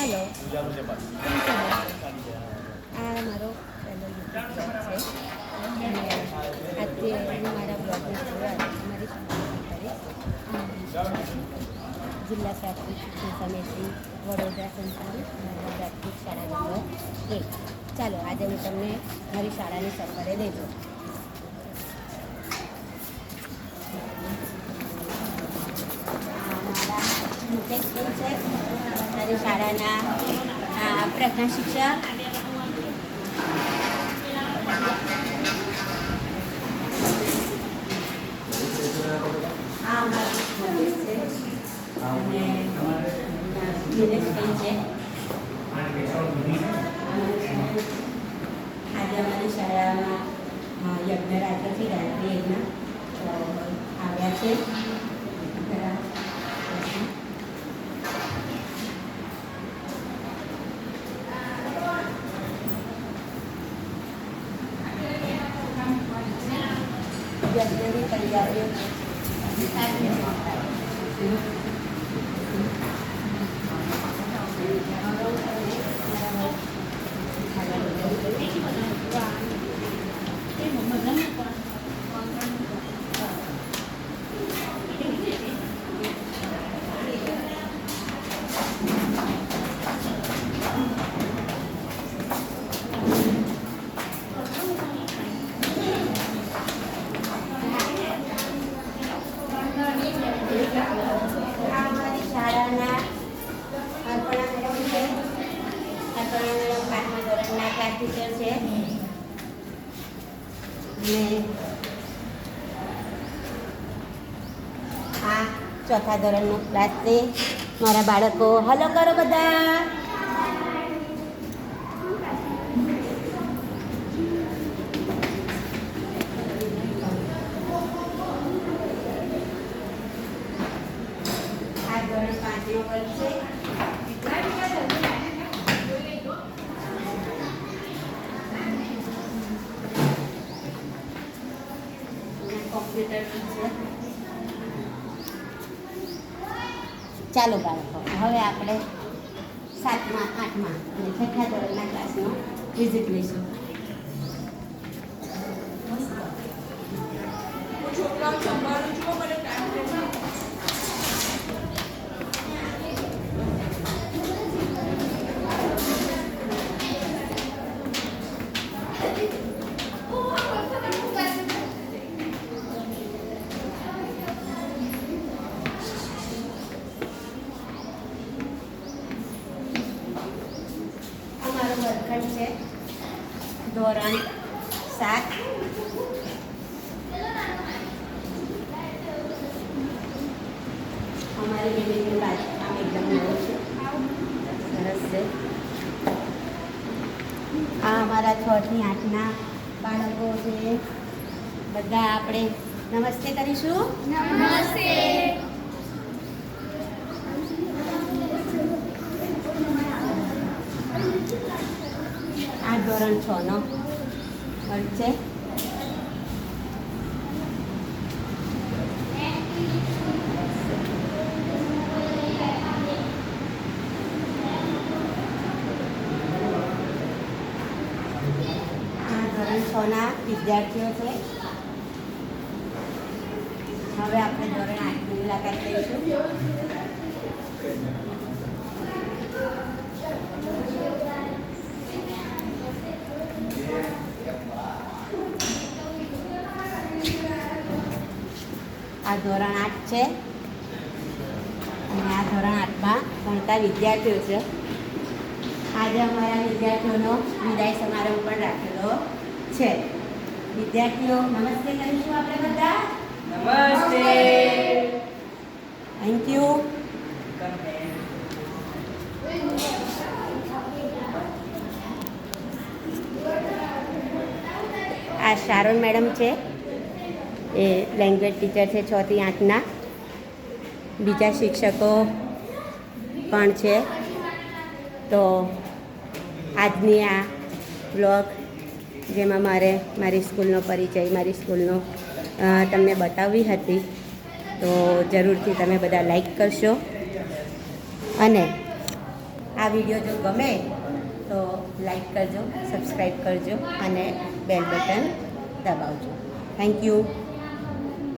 ચાલો આ મારો પહેલો યુટ્યુબ ચેનલ છે અને આજે હું મારા બ્લોગની શરૂઆત અમારી કરીશ જિલ્લા પ્રાથમિક શિક્ષણ સમિતિ વડોદરા સંચાલિત પ્રાથમિક શાળા નંબર 1. ચાલો આજે હું તમને મારી શાળાની સફરે લઈ જાઉં. મારી શાળાના પ્રજ્ઞા શિક્ષક આજે અમારી શાળામાં યજ્ઞ રાત્રથી ગાયત્રી યજ્ઞ આવ્યા છે. યજ્ઞની તૈયારીઓ ટીચર છે અને આ ચોથા ધોરણનો ક્લાસ છે. મારા બાળકો હલો કરો બધા. આ ધોરણ 5નો વર્ગ છે. ચાલો બાળકો, હવે આપણે 7મા 8મા અને 6થા ધોરણના ક્લાસનો વિઝિટ લઈશું. વર્ગખંડ છે ધોરણ 7. અમારી બેબીનું કામ એકદમ નવું છે, સરસ છે. આ અમારા 6 થી 8ના બાળકો છે. બધા આપણે નમસ્તે કરીશું. નમસ્તે. આ ધોરણ 6નો વર્ગ છે. આ ધોરણ 6ના વિદ્યાર્થીઓ છે. હવે આપણે ધોરણ 8ની મુલાકાત લઈશું. આ ધોરણ 8 છે અને આ ધોરણ 8માં ભણતા વિદ્યાર્થીઓ છે. આજે અમારા વિદ્યાર્થીઓનો વિદાય સમારંભ પણ રાખેલો છે. વિદ્યાર્થીઓ નમસ્તે કરીશું આપણે બધા. નમસ્તે. Thank you. આ શારોન મેડમ છે, એ લેંગ્વેજ ટીચર છે 6 થી 8ના. બીજા શિક્ષકો પણ છે. તો આજની આ બ્લોગ જેમાં મારે મારી સ્કૂલનો પરિચય, મારી સ્કૂલનો તમને બતાવવી હતી. તો જરૂરથી તમે બધા લાઈક કરશો અને આ વિડીયો જો ગમે તો લાઈક કરજો, સબસ્ક્રાઈબ કરજો અને બેલ બટન દબાવજો. Thank you.